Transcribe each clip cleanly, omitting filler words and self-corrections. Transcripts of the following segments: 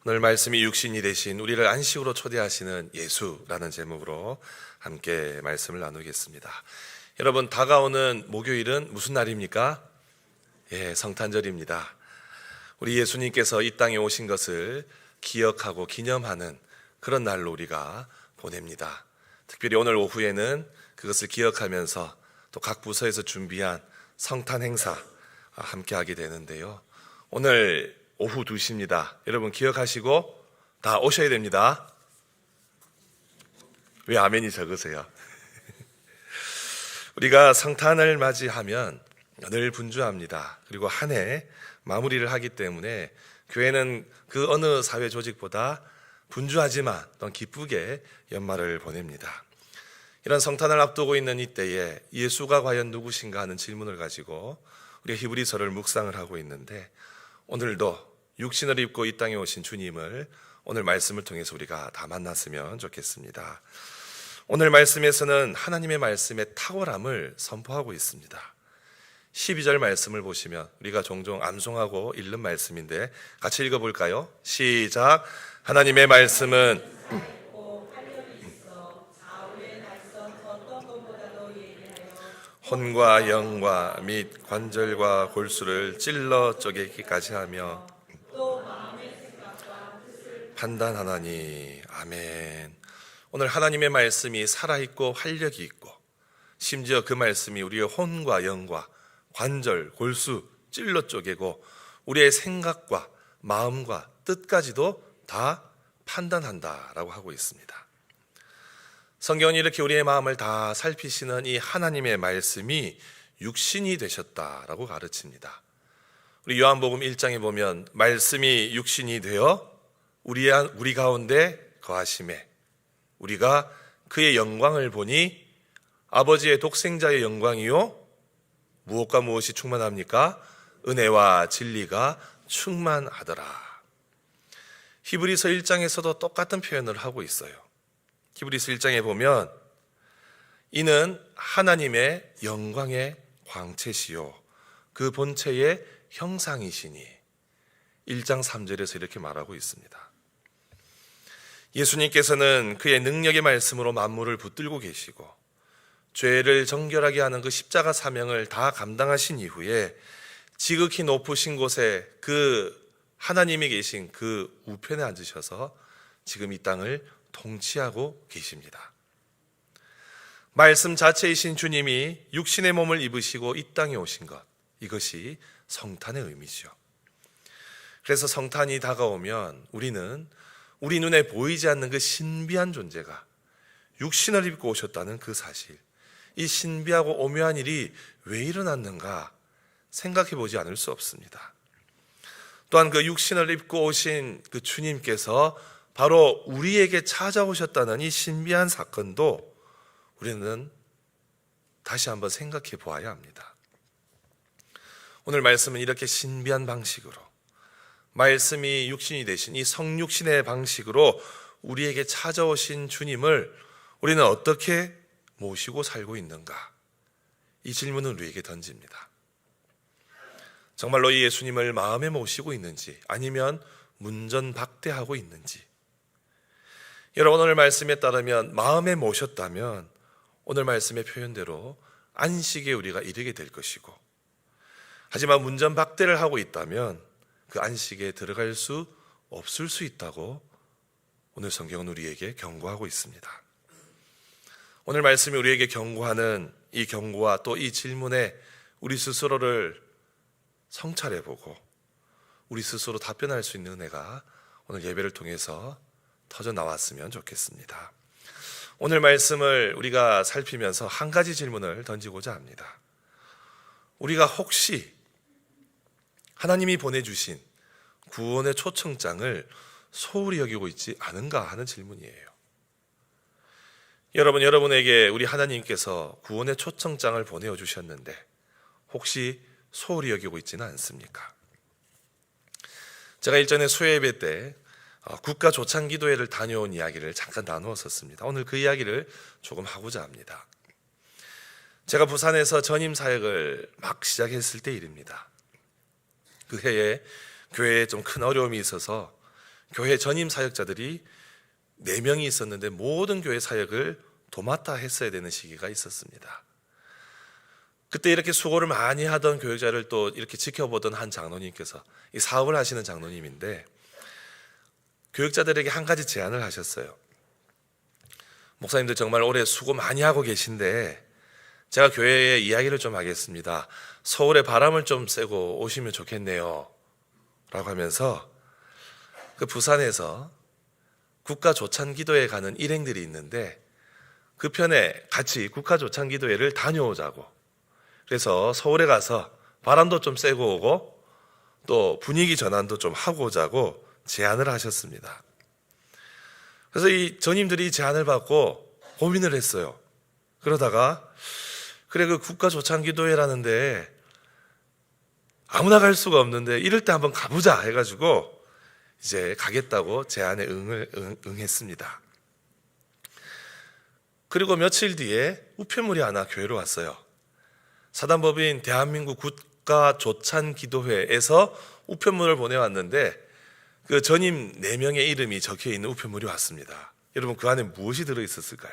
오늘 말씀이 육신이 되신 우리를 안식으로 초대하시는 예수라는 제목으로 함께 말씀을 나누겠습니다. 여러분, 다가오는 목요일은 무슨 날입니까? 성탄절입니다. 우리 예수님께서 이 땅에 오신 것을 기억하고 기념하는 그런 날로 우리가 보냅니다. 특별히 오늘 오후에는 그것을 기억하면서 또 각 부서에서 준비한 성탄 행사 함께 하게 되는데요. 오늘 오후 2시입니다. 여러분 기억하시고 다 오셔야 됩니다. 왜 아멘이 적으세요? 우리가 성탄을 맞이하면 늘 분주합니다. 그리고 한 해 마무리를 하기 때문에 교회는 그 어느 사회 조직보다 분주하지만 또 기쁘게 연말을 보냅니다. 이런 성탄을 앞두고 있는 이때에 예수가 과연 누구신가 하는 질문을 가지고 우리가 히브리서를 묵상을 하고 있는데, 오늘도 육신을 입고 이 땅에 오신 주님을 오늘 말씀을 통해서 우리가 다 만났으면 좋겠습니다. 오늘 말씀에서는 하나님의 말씀의 탁월함을 선포하고 있습니다. 12절 말씀을 보시면 우리가 종종 암송하고 읽는 말씀인데 같이 읽어볼까요? 시작. 하나님의 말씀은 혼과 영과 및 관절과 골수를 찔러 쪼개기까지 하며 판단하나니. 아멘. 오늘 하나님의 말씀이 살아있고 활력이 있고, 심지어 그 말씀이 우리의 혼과 영과 관절, 골수 찔러 쪼개고 우리의 생각과 마음과 뜻까지도 다 판단한다라고 하고 있습니다. 성경은 이렇게 우리의 마음을 다 살피시는 이 하나님의 말씀이 육신이 되셨다라고 가르칩니다. 우리 요한복음 1장에 보면 말씀이 육신이 되어 우리 가운데 거하심에 우리가 그의 영광을 보니 아버지의 독생자의 영광이요 무엇과 무엇이 충만합니까? 은혜와 진리가 충만하더라. 히브리서 1장에서도 똑같은 표현을 하고 있어요. 히브리서 1장에 보면 이는 하나님의 영광의 광채시요 그 본체의 형상이시니, 1장 3절에서 이렇게 말하고 있습니다. 예수님께서는 그의 능력의 말씀으로 만물을 붙들고 계시고 죄를 정결하게 하는 그 십자가 사명을 다 감당하신 이후에 지극히 높으신 곳에 그 하나님이 계신 그 우편에 앉으셔서 지금 이 땅을 통치하고 계십니다. 말씀 자체이신 주님이 육신의 몸을 입으시고 이 땅에 오신 것, 이것이 성탄의 의미죠. 그래서 성탄이 다가오면 우리는 우리 눈에 보이지 않는 그 신비한 존재가 육신을 입고 오셨다는 그 사실, 이 신비하고 오묘한 일이 왜 일어났는가 생각해 보지 않을 수 없습니다. 또한 그 육신을 입고 오신 그 주님께서 바로 우리에게 찾아오셨다는 이 신비한 사건도 우리는 다시 한번 생각해 보아야 합니다. 오늘 말씀은 이렇게 신비한 방식으로, 말씀이 육신이 되신 이 성육신의 방식으로 우리에게 찾아오신 주님을 우리는 어떻게 모시고 살고 있는가? 이 질문을 우리에게 던집니다. 정말로 이 예수님을 마음에 모시고 있는지, 아니면 문전박대하고 있는지. 여러분, 오늘 말씀에 따르면 마음에 모셨다면 오늘 말씀의 표현대로 안식에 우리가 이르게 될 것이고, 하지만 문전박대를 하고 있다면 그 안식에 들어갈 수 없을 수 있다고 오늘 성경은 우리에게 경고하고 있습니다. 오늘 말씀이 우리에게 경고하는 이 경고와 또 이 질문에 우리 스스로를 성찰해보고 우리 스스로 답변할 수 있는 은혜가 오늘 예배를 통해서 터져 나왔으면 좋겠습니다. 오늘 말씀을 우리가 살피면서 한 가지 질문을 던지고자 합니다. 우리가 혹시 하나님이 보내주신 구원의 초청장을 소홀히 여기고 있지 않은가 하는 질문이에요. 여러분에게 우리 하나님께서 구원의 초청장을 보내주셨는데 혹시 소홀히 여기고 있지는 않습니까? 제가 일전에 수요예배 때 국가 조창기도회를 다녀온 이야기를 잠깐 나누었었습니다. 오늘 그 이야기를 조금 하고자 합니다. 제가 부산에서 전임 사역을 막 시작했을 때 일입니다. 그 해에 교회에 좀 큰 어려움이 있어서 교회 전임 사역자들이 4명이 있었는데 모든 교회 사역을 도맡아 했어야 되는 시기가 있었습니다. 그때 이렇게 수고를 많이 하던 교육자를 또 이렇게 지켜보던 한 장로님께서, 이 사업을 하시는 장로님인데, 교육자들에게 한 가지 제안을 하셨어요. 목사님들 정말 오래 수고 많이 하고 계신데 제가 교회에 이야기를 좀 하겠습니다. 서울에 바람을 좀 쐬고 오시면 좋겠네요 라고 하면서, 그 부산에서 국가조찬기도회 가는 일행들이 있는데 그 편에 같이 국가조찬기도회를 다녀오자고, 그래서 서울에 가서 바람도 좀 쐬고 오고 또 분위기 전환도 좀 하고 오자고 제안을 하셨습니다. 그래서 이 전임들이 제안을 받고 고민을 했어요. 그러다가 그래, 그 국가조찬기도회라는데 아무나 갈 수가 없는데 이럴 때 한번 가보자 해가지고 이제 가겠다고 제안에 응했습니다. 그리고 며칠 뒤에 우편물이 하나 교회로 왔어요. 사단법인 대한민국 국가조찬기도회에서 우편물을 보내왔는데 그 전임 4명의 이름이 적혀있는 우편물이 왔습니다. 여러분, 그 안에 무엇이 들어있었을까요?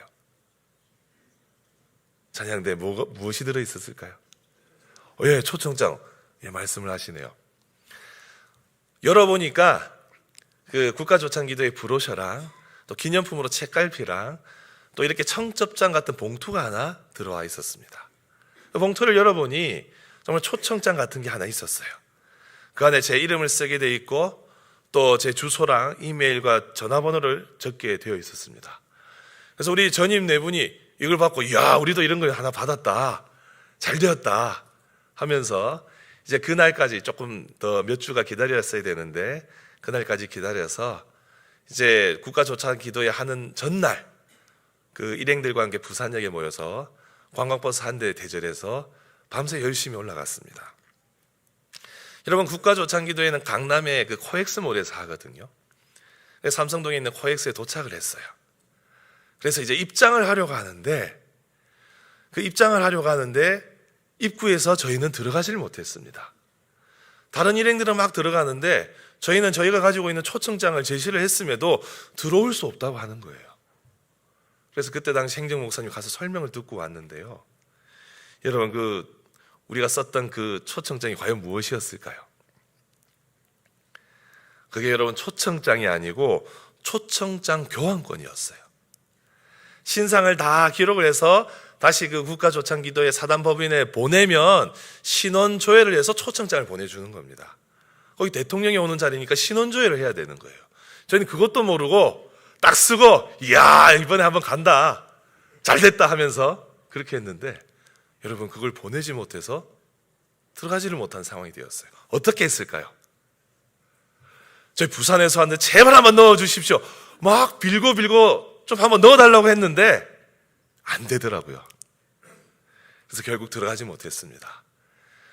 찬양대 무엇이 들어있었을까요? 예, 초청장. 예, 말씀을 하시네요. 열어보니까 그 국가조찬기도회 브로셔랑 또 기념품으로 책갈피랑 또 이렇게 청첩장 같은 봉투가 하나 들어와 있었습니다. 그 봉투를 열어보니 정말 초청장 같은 게 하나 있었어요. 그 안에 제 이름을 쓰게 돼 있고 또 제 주소랑 이메일과 전화번호를 적게 되어 있었습니다. 그래서 우리 전임 4분이 이걸 받고, 이야, 우리도 이런 걸 하나 받았다, 잘 되었다 하면서 이제 그날까지 조금 더 몇 주가 기다렸어야 되는데 그날까지 기다려서 이제 국가조찬기도회 하는 전날 그 일행들과 함께 부산역에 모여서 관광버스 한 대 대절해서 밤새 열심히 올라갔습니다. 여러분, 국가조찬기도회는 강남의 그 코엑스몰에서 하거든요. 삼성동에 있는 코엑스에 도착을 했어요. 그래서 이제 입장을 하려고 하는데 입구에서 저희는 들어가질 못했습니다. 다른 일행들은 막 들어가는데 저희는 저희가 가지고 있는 초청장을 제시를 했음에도 들어올 수 없다고 하는 거예요. 그래서 그때 당시 행정목사님 가서 설명을 듣고 왔는데요. 여러분, 우리가 썼던 그 초청장이 과연 무엇이었을까요? 그게 여러분 초청장이 아니고 초청장 교환권이었어요. 신상을 다 기록을 해서 다시 그 국가조찬기도회 사단법인에 보내면 신원조회를 해서 초청장을 보내주는 겁니다. 거기 대통령이 오는 자리니까 신원조회를 해야 되는 거예요. 저희는 그것도 모르고 딱 쓰고, 이야, 이번에 한번 간다, 잘됐다 하면서 그렇게 했는데, 여러분, 그걸 보내지 못해서 들어가지를 못한 상황이 되었어요. 어떻게 했을까요? 저희 부산에서 왔는데 제발 한번 넣어주십시오. 막 빌고 좀 한번 넣어달라고 했는데 안 되더라고요. 그래서 결국 들어가지 못했습니다.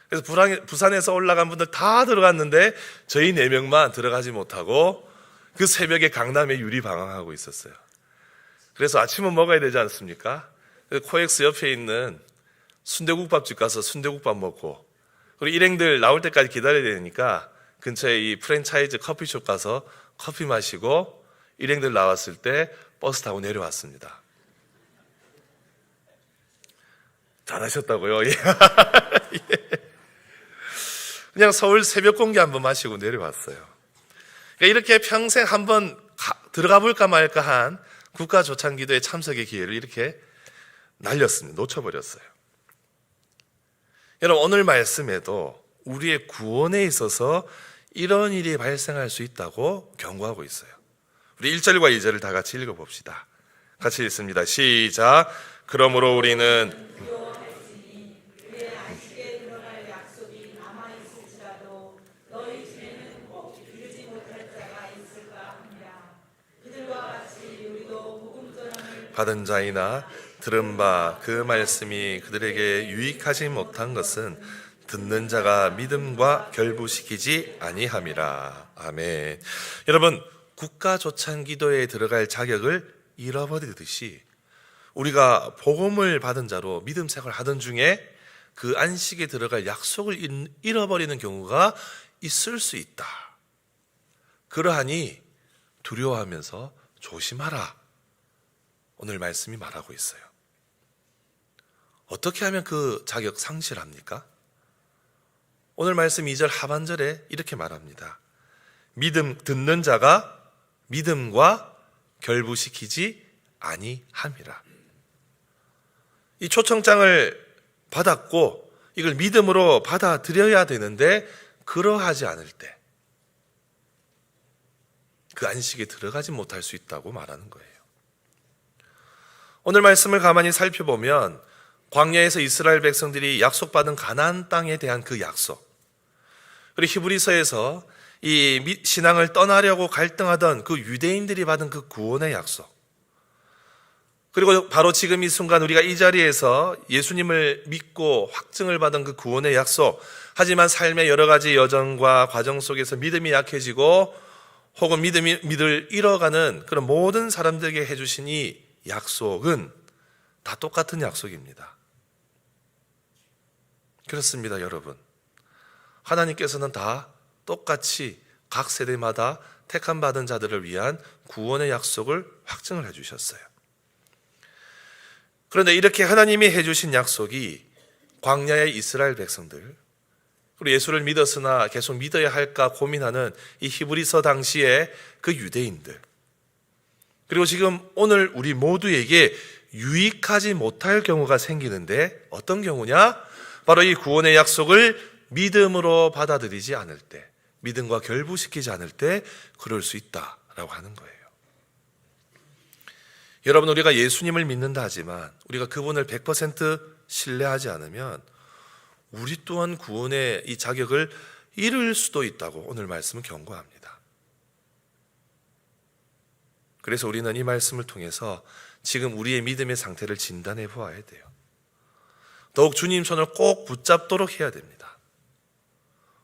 그래서 부산에서 올라간 분들 다 들어갔는데 저희 4명만 들어가지 못하고 그 새벽에 강남에 유리방황하고 있었어요. 그래서 아침은 먹어야 되지 않습니까? 코엑스 옆에 있는 순대국밥집 가서 순대국밥 먹고, 그리고 일행들 나올 때까지 기다려야 되니까 근처에 이 프랜차이즈 커피숍 가서 커피 마시고 일행들 나왔을 때 버스 타고 내려왔습니다. 잘하셨다고요? 예. 그냥 서울 새벽 공기 한번 마시고 내려왔어요. 그러니까 이렇게 평생 한번 들어가 볼까 말까 한 국가조찬기도회 참석의 기회를 이렇게 날렸습니다. 놓쳐버렸어요. 여러분, 오늘 말씀에도 우리의 구원에 있어서 이런 일이 발생할 수 있다고 경고하고 있어요. 우리 1절과 2절을 다 같이 읽어봅시다. 같이 읽습니다. 시작. 그러므로 우리는 받은 자이나 들은 바 그 말씀이 그들에게 유익하지 못한 것은 듣는 자가 믿음과 결부시키지 아니함이라. 아멘. 여러분, 국가조찬기도회에 들어갈 자격을 잃어버리듯이 우리가 복음을 받은 자로 믿음 생활을 하던 중에 그 안식에 들어갈 약속을 잃어버리는 경우가 있을 수 있다. 그러하니 두려워하면서 조심하라. 오늘 말씀이 말하고 있어요. 어떻게 하면 그 자격 상실합니까? 오늘 말씀 2절 하반절에 이렇게 말합니다. 믿음 듣는 자가 믿음과 결부시키지 아니함이라. 이 초청장을 받았고 이걸 믿음으로 받아들여야 되는데 그러하지 않을 때 그 안식에 들어가지 못할 수 있다고 말하는 거예요. 오늘 말씀을 가만히 살펴보면 광야에서 이스라엘 백성들이 약속받은 가나안 땅에 대한 그 약속, 그리고 히브리서에서 이 신앙을 떠나려고 갈등하던 그 유대인들이 받은 그 구원의 약속, 그리고 바로 지금 이 순간 우리가 이 자리에서 예수님을 믿고 확증을 받은 그 구원의 약속, 하지만 삶의 여러 가지 여정과 과정 속에서 믿음이 약해지고 혹은 믿을 잃어가는 그런 모든 사람들에게 해주신 이 약속은 다 똑같은 약속입니다. 그렇습니다, 여러분. 하나님께서는 다 똑같이 각 세대마다 택함 받은 자들을 위한 구원의 약속을 확증을 해주셨어요. 그런데 이렇게 하나님이 해주신 약속이 광야의 이스라엘 백성들, 그리고 예수를 믿었으나 계속 믿어야 할까 고민하는 이 히브리서 당시의 그 유대인들, 그리고 지금 오늘 우리 모두에게 유익하지 못할 경우가 생기는데 어떤 경우냐? 바로 이 구원의 약속을 믿음으로 받아들이지 않을 때, 믿음과 결부시키지 않을 때 그럴 수 있다라고 하는 거예요. 여러분, 우리가 예수님을 믿는다 하지만 우리가 그분을 100% 신뢰하지 않으면 우리 또한 구원의 이 자격을 잃을 수도 있다고 오늘 말씀은 경고합니다. 그래서 우리는 이 말씀을 통해서 지금 우리의 믿음의 상태를 진단해 보아야 돼요. 더욱 주님 손을 꼭 붙잡도록 해야 됩니다.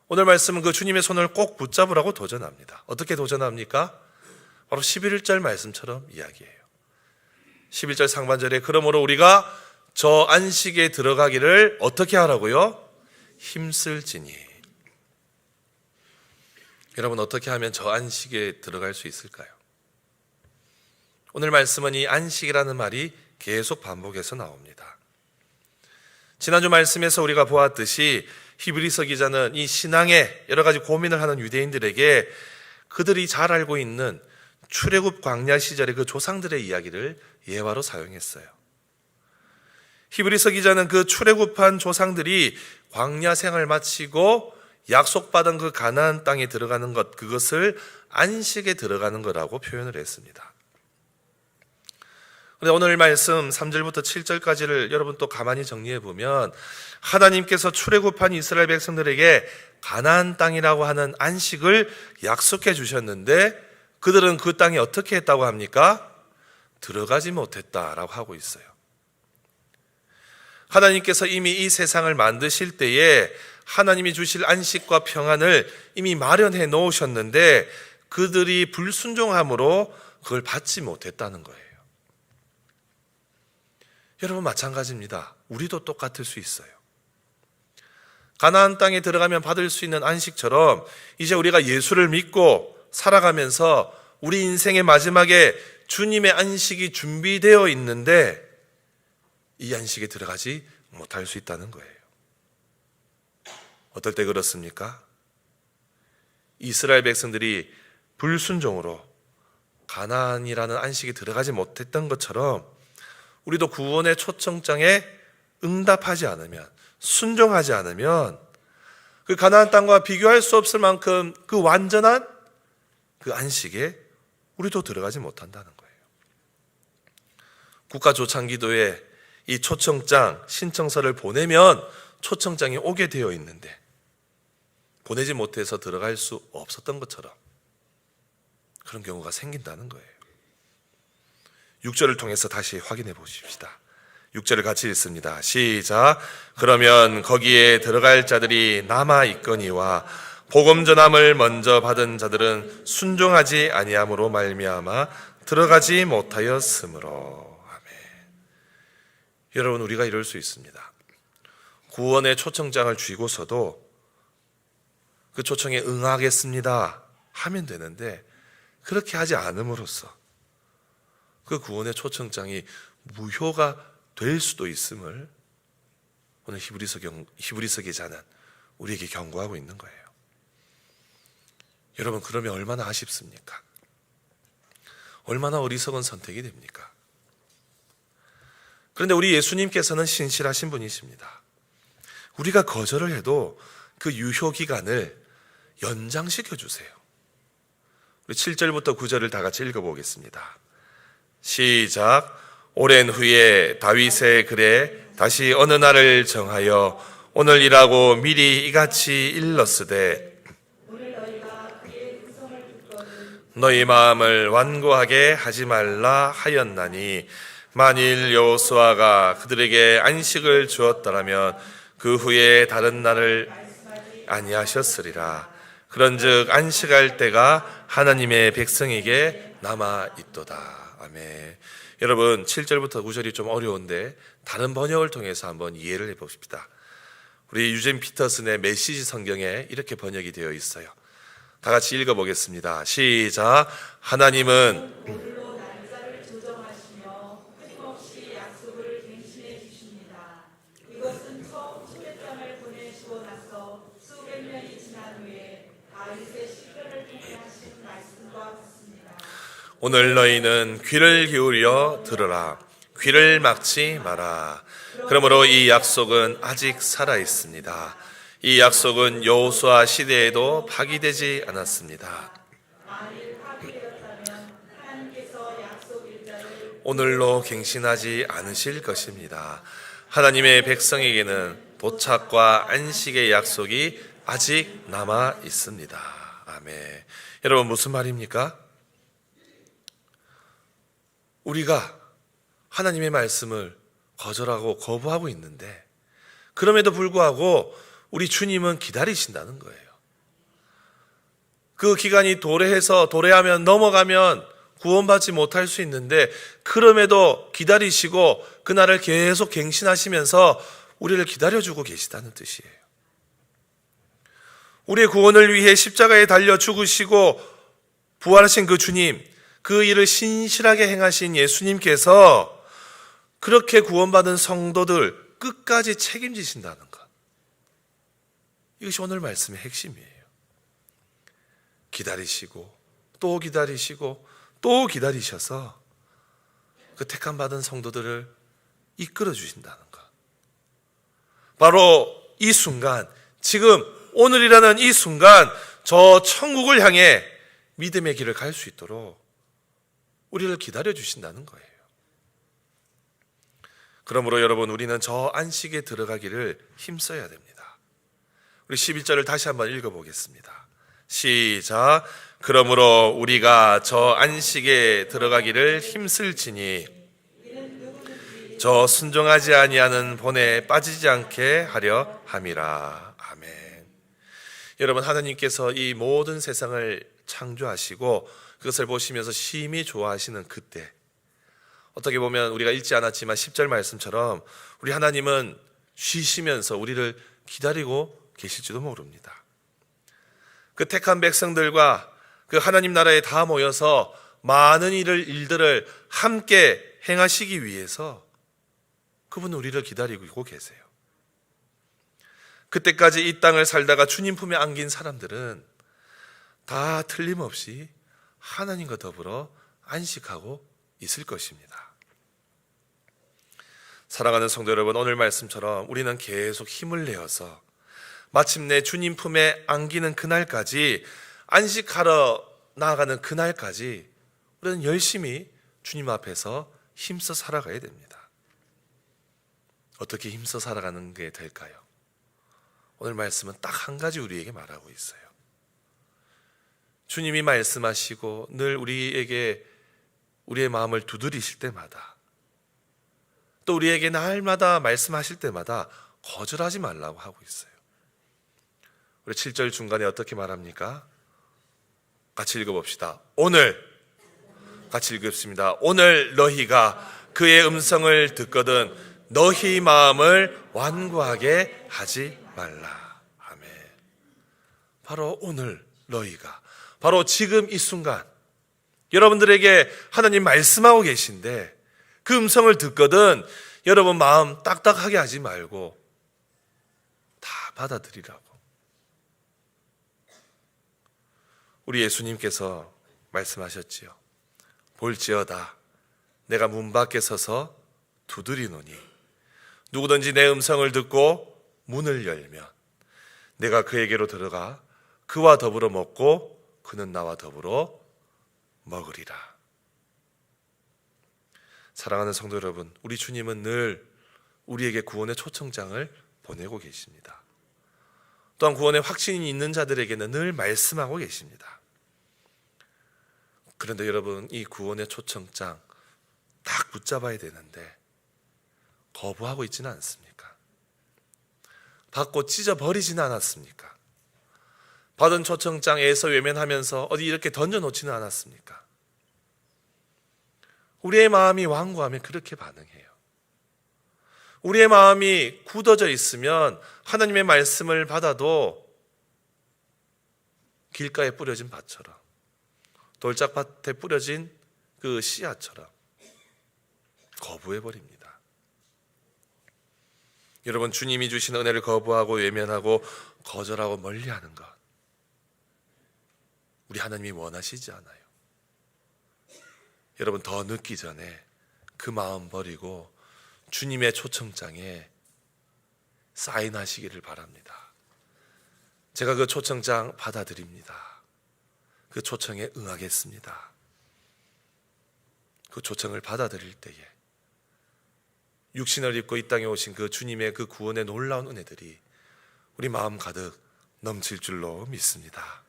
오늘 말씀은 그 주님의 손을 꼭 붙잡으라고 도전합니다. 어떻게 도전합니까? 바로 11절 말씀처럼 이야기해요. 11절 상반절에 그러므로 우리가 저 안식에 들어가기를 어떻게 하라고요? 힘쓸지니. 여러분, 어떻게 하면 저 안식에 들어갈 수 있을까요? 오늘 말씀은 이 안식이라는 말이 계속 반복해서 나옵니다. 지난주 말씀에서 우리가 보았듯이 히브리서 기자는 이 신앙에 여러 가지 고민을 하는 유대인들에게 그들이 잘 알고 있는 출애굽 광야 시절의 그 조상들의 이야기를 예화로 사용했어요. 히브리서 기자는 그 출애굽한 조상들이 광야 생활을 마치고 약속받은 그 가나안 땅에 들어가는 것, 그것을 안식에 들어가는 거라고 표현을 했습니다. 그런데 오늘 말씀 3절부터 7절까지를 여러분 또 가만히 정리해 보면 하나님께서 출애굽한 이스라엘 백성들에게 가나안 땅이라고 하는 안식을 약속해 주셨는데 그들은 그 땅에 어떻게 했다고 합니까? 들어가지 못했다라고 하고 있어요. 하나님께서 이미 이 세상을 만드실 때에 하나님이 주실 안식과 평안을 이미 마련해 놓으셨는데 그들이 불순종함으로 그걸 받지 못했다는 거예요. 여러분, 마찬가지입니다. 우리도 똑같을 수 있어요. 가나안 땅에 들어가면 받을 수 있는 안식처럼 이제 우리가 예수를 믿고 살아가면서 우리 인생의 마지막에 주님의 안식이 준비되어 있는데 이 안식에 들어가지 못할 수 있다는 거예요. 어떨 때 그렇습니까? 이스라엘 백성들이 불순종으로 가나안이라는 안식에 들어가지 못했던 것처럼 우리도 구원의 초청장에 응답하지 않으면, 순종하지 않으면 그 가나안 땅과 비교할 수 없을 만큼 그 완전한 그 안식에 우리도 들어가지 못한다는 거예요. 국가조창기도에 이 초청장, 신청서를 보내면 초청장이 오게 되어 있는데 보내지 못해서 들어갈 수 없었던 것처럼 그런 경우가 생긴다는 거예요. 6절을 통해서 다시 확인해 보십시다. 6절을 같이 읽습니다. 시작. 그러면 거기에 들어갈 자들이 남아 있거니와 복음 전함을 먼저 받은 자들은 순종하지 아니함으로 말미암아 들어가지 못하였으므로. 아멘. 여러분, 우리가 이럴 수 있습니다. 구원의 초청장을 쥐고서도 그 초청에 응하겠습니다 하면 되는데 그렇게 하지 않음으로써 그 구원의 초청장이 무효가 될 수도 있음을 오늘 히브리서 기자는 우리에게 경고하고 있는 거예요. 여러분, 그러면 얼마나 아쉽습니까? 얼마나 어리석은 선택이 됩니까? 그런데 우리 예수님께서는 신실하신 분이십니다. 우리가 거절을 해도 그 유효 기간을 연장시켜 주세요. 우리 7절부터 9절을 다 같이 읽어보겠습니다. 시작. 오랜 후에 다윗의 글에 다시 어느 날을 정하여 오늘이라고 미리 이같이 일렀으되 너희 마음을 완고하게 하지 말라 하였나니 만일 여호수아가 그들에게 안식을 주었더라면 그 후에 다른 날을 아니하셨으리라. 그런즉 안식할 때가 하나님의 백성에게 남아 있도다. 아멘. 여러분, 7절부터 9절이 좀 어려운데 다른 번역을 통해서 한번 이해를 해봅시다. 우리 유젠 피터슨의 메시지 성경에 이렇게 번역이 되어 있어요. 다 같이 읽어보겠습니다. 시작. 하나님은 오늘 너희는 귀를 기울여 들으라. 귀를 막지 마라. 그러므로 이 약속은 아직 살아 있습니다. 이 약속은 여호수아 시대에도 파기되지 않았습니다. 오늘로 갱신하지 않으실 것입니다. 하나님의 백성에게는 도착과 안식의 약속이 아직 남아 있습니다. 아멘. 여러분, 무슨 말입니까? 우리가 하나님의 말씀을 거절하고 거부하고 있는데 그럼에도 불구하고 우리 주님은 기다리신다는 거예요. 그 기간이 도래하면 넘어가면 구원받지 못할 수 있는데 그럼에도 기다리시고 그날을 계속 갱신하시면서 우리를 기다려주고 계시다는 뜻이에요. 우리의 구원을 위해 십자가에 달려 죽으시고 부활하신 그 주님, 그 일을 신실하게 행하신 예수님께서 그렇게 구원받은 성도들 끝까지 책임지신다는 것. 이것이 오늘 말씀의 핵심이에요. 기다리시고 또 기다리시고 또 기다리셔서 그 택함 받은 성도들을 이끌어 주신다는 것. 바로 이 순간, 지금 오늘이라는 이 순간 저 천국을 향해 믿음의 길을 갈 수 있도록 우리를 기다려 주신다는 거예요. 그러므로 여러분, 우리는 저 안식에 들어가기를 힘써야 됩니다. 우리 11절을 다시 한번 읽어보겠습니다. 시작. 그러므로 우리가 저 안식에 들어가기를 힘쓸지니 저 순종하지 아니하는 본에 빠지지 않게 하려 함이라. 아멘. 여러분, 하나님께서 이 모든 세상을 창조하시고 그것을 보시면서 심히 좋아하시는 그때, 어떻게 보면 우리가 읽지 않았지만 10절 말씀처럼 우리 하나님은 쉬시면서 우리를 기다리고 계실지도 모릅니다. 그 택한 백성들과 그 하나님 나라에 다 모여서 많은 일들을 함께 행하시기 위해서 그분은 우리를 기다리고 계세요. 그때까지 이 땅을 살다가 주님 품에 안긴 사람들은 다 틀림없이 하나님과 더불어 안식하고 있을 것입니다. 사랑하는 성도 여러분, 오늘 말씀처럼 우리는 계속 힘을 내어서 마침내 주님 품에 안기는 그날까지, 안식하러 나아가는 그날까지 우리는 열심히 주님 앞에서 힘써 살아가야 됩니다. 어떻게 힘써 살아가는 게 될까요? 오늘 말씀은 딱 한 가지 우리에게 말하고 있어요. 주님이 말씀하시고 늘 우리에게 우리의 마음을 두드리실 때마다, 또 우리에게 날마다 말씀하실 때마다 거절하지 말라고 하고 있어요. 우리 7절 중간에 어떻게 말합니까? 같이 읽어봅시다. 오늘, 같이 읽겠습니다. 오늘 너희가 그의 음성을 듣거든 너희 마음을 완고하게 하지 말라. 아멘. 바로 오늘 너희가, 바로 지금 이 순간 여러분들에게 하나님 말씀하고 계신데 그 음성을 듣거든 여러분 마음 딱딱하게 하지 말고 다 받아들이라고. 우리 예수님께서 말씀하셨지요. 볼지어다 내가 문 밖에 서서 두드리노니 누구든지 내 음성을 듣고 문을 열면 내가 그에게로 들어가 그와 더불어 먹고 그는 나와 더불어 먹으리라. 사랑하는 성도 여러분, 우리 주님은 늘 우리에게 구원의 초청장을 보내고 계십니다. 또한 구원의 확신이 있는 자들에게는 늘 말씀하고 계십니다. 그런데 여러분, 이 구원의 초청장 딱 붙잡아야 되는데 거부하고 있지는 않습니까? 받고 찢어버리지는 않았습니까? 받은 초청장에서 외면하면서 어디 이렇게 던져놓지는 않았습니까? 우리의 마음이 완고하면 그렇게 반응해요. 우리의 마음이 굳어져 있으면 하나님의 말씀을 받아도 길가에 뿌려진 밭처럼, 돌짝밭에 뿌려진 그 씨앗처럼 거부해버립니다. 여러분, 주님이 주신 은혜를 거부하고 외면하고 거절하고 멀리하는 것, 우리 하나님이 원하시지 않아요. 여러분, 더 늦기 전에 그 마음 버리고 주님의 초청장에 사인하시기를 바랍니다. 제가 그 초청장 받아들입니다. 그 초청에 응하겠습니다. 그 초청을 받아들일 때에 육신을 입고 이 땅에 오신 그 주님의 그 구원의 놀라운 은혜들이 우리 마음 가득 넘칠 줄로 믿습니다.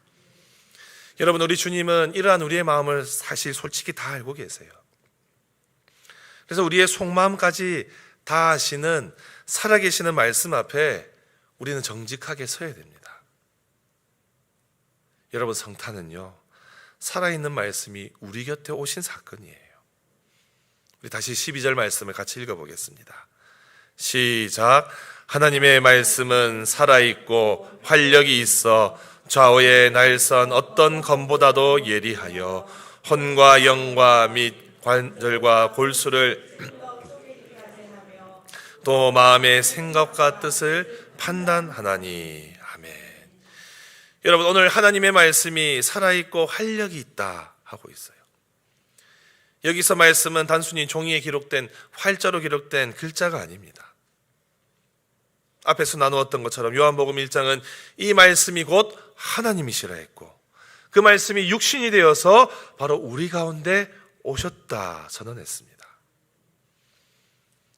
여러분, 우리 주님은 이러한 우리의 마음을 사실 솔직히 다 알고 계세요. 그래서 우리의 속마음까지 다 아시는 살아계시는 말씀 앞에 우리는 정직하게 서야 됩니다. 여러분, 성탄은요, 살아있는 말씀이 우리 곁에 오신 사건이에요. 우리 다시 12절 말씀을 같이 읽어보겠습니다. 시작. 하나님의 말씀은 살아있고 활력이 있어 좌우의 날선 어떤 검보다도 예리하여 혼과 영과 및 관절과 골수를 또 마음의 생각과 뜻을 판단하나니. 아멘. 여러분, 오늘 하나님의 말씀이 살아있고 활력이 있다 하고 있어요. 여기서 말씀은 단순히 종이에 기록된, 활자로 기록된 글자가 아닙니다. 앞에서 나누었던 것처럼 요한복음 1장은 이 말씀이 곧 하나님이시라 했고 그 말씀이 육신이 되어서 바로 우리 가운데 오셨다 선언했습니다.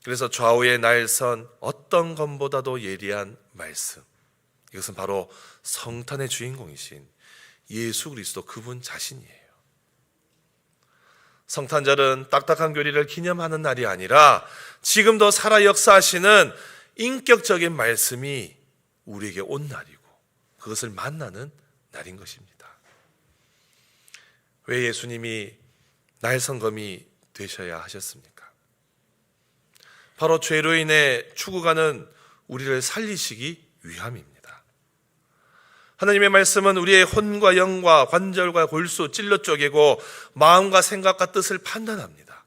그래서 좌우의 날선 어떤 검보다도 예리한 말씀, 이것은 바로 성탄의 주인공이신 예수 그리스도 그분 자신이에요. 성탄절은 딱딱한 교리를 기념하는 날이 아니라 지금도 살아 역사하시는 인격적인 말씀이 우리에게 온 날이고 그것을 만나는 날인 것입니다. 왜 예수님이 날성검이 되셔야 하셨습니까? 바로 죄로 인해 죽어가는 우리를 살리시기 위함입니다. 하나님의 말씀은 우리의 혼과 영과 관절과 골수 찔러 쪼개고 마음과 생각과 뜻을 판단합니다.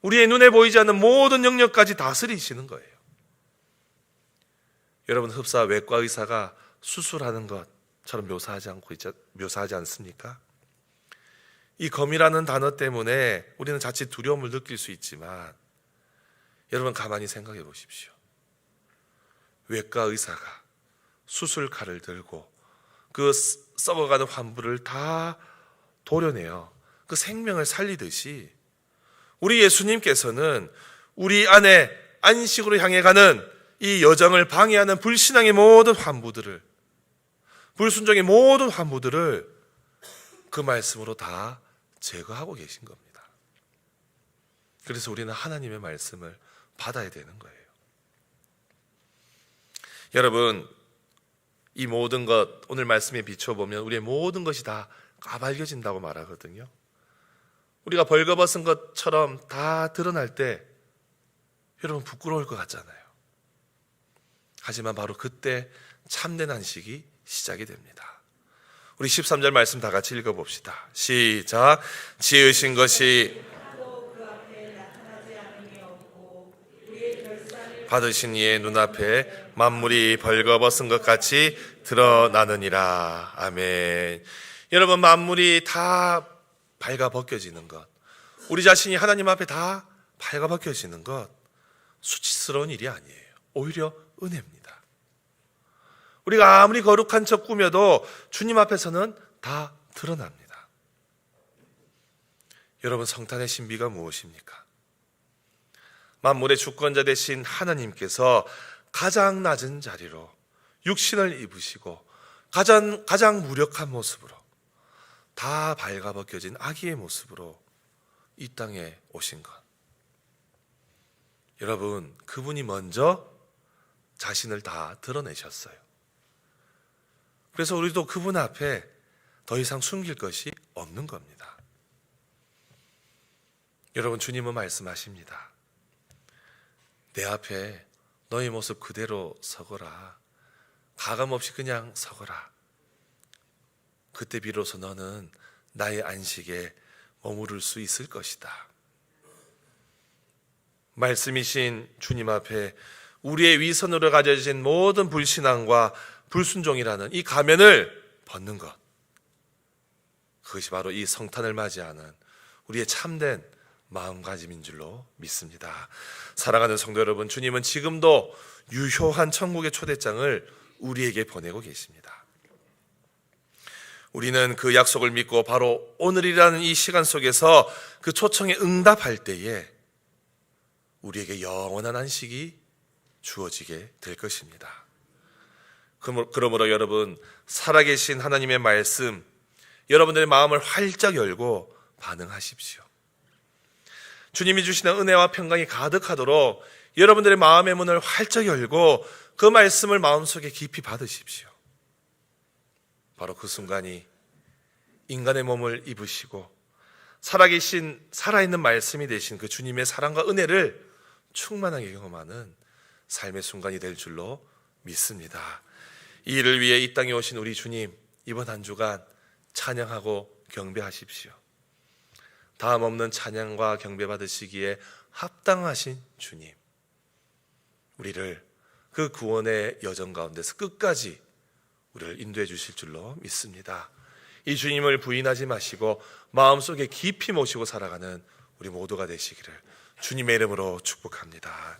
우리의 눈에 보이지 않는 모든 영역까지 다스리시는 거예요. 여러분, 흡사 외과 의사가 수술하는 것처럼 묘사하지 않습니까? 이 검이라는 단어 때문에 우리는 자칫 두려움을 느낄 수 있지만 여러분, 가만히 생각해 보십시오. 외과 의사가 수술칼을 들고 그 썩어가는 환부를 다 도려내어 그 생명을 살리듯이 우리 예수님께서는 우리 안에 안식으로 향해 가는 이 여정을 방해하는 불신앙의 모든 환부들을, 불순종의 모든 환부들을 그 말씀으로 다 제거하고 계신 겁니다. 그래서 우리는 하나님의 말씀을 받아야 되는 거예요. 여러분, 이 모든 것, 오늘 말씀에 비춰보면 우리의 모든 것이 다 까발려진다고 말하거든요. 우리가 벌거벗은 것처럼 다 드러날 때 여러분 부끄러울 것 같잖아요. 하지만 바로 그때 참된 안식이 시작이 됩니다. 우리 13절 말씀 다 같이 읽어봅시다. 시작. 지으신 것이 받으신 이의 눈앞에 만물이 벌거벗은 것 같이 드러나느니라. 아멘. 여러분, 만물이 다 발가벗겨지는 것, 우리 자신이 하나님 앞에 다 발가벗겨지는 것, 수치스러운 일이 아니에요. 오히려 은혜입니다. 우리가 아무리 거룩한 척 꾸며도 주님 앞에서는 다 드러납니다. 여러분, 성탄의 신비가 무엇입니까? 만물의 주권자 되신 하나님께서 가장 낮은 자리로 육신을 입으시고 가장 무력한 모습으로 다 발가벗겨진 아기의 모습으로 이 땅에 오신 것. 여러분, 그분이 먼저 자신을 다 드러내셨어요. 그래서 우리도 그분 앞에 더 이상 숨길 것이 없는 겁니다. 여러분, 주님은 말씀하십니다. 내 앞에 너의 모습 그대로 서거라. 가감없이 그냥 서거라. 그때 비로소 너는 나의 안식에 머무를 수 있을 것이다. 말씀이신 주님 앞에 우리의 위선으로 가져진 모든 불신앙과 불순종이라는 이 가면을 벗는 것, 그것이 바로 이 성탄을 맞이하는 우리의 참된 마음가짐인 줄로 믿습니다. 사랑하는 성도 여러분, 주님은 지금도 유효한 천국의 초대장을 우리에게 보내고 계십니다. 우리는 그 약속을 믿고 바로 오늘이라는 이 시간 속에서 그 초청에 응답할 때에 우리에게 영원한 안식이 주어지게 될 것입니다. 그러므로 여러분, 살아계신 하나님의 말씀, 여러분들의 마음을 활짝 열고 반응하십시오. 주님이 주시는 은혜와 평강이 가득하도록 여러분들의 마음의 문을 활짝 열고 그 말씀을 마음속에 깊이 받으십시오. 바로 그 순간이 인간의 몸을 입으시고 살아있는 말씀이 되신 그 주님의 사랑과 은혜를 충만하게 경험하는 삶의 순간이 될 줄로 믿습니다. 이 일을 위해 이 땅에 오신 우리 주님, 이번 한 주간 찬양하고 경배하십시오. 다음 없는 찬양과 경배 받으시기에 합당하신 주님, 우리를 그 구원의 여정 가운데서 끝까지 우리를 인도해 주실 줄로 믿습니다. 이 주님을 부인하지 마시고 마음속에 깊이 모시고 살아가는 우리 모두가 되시기를 주님의 이름으로 축복합니다.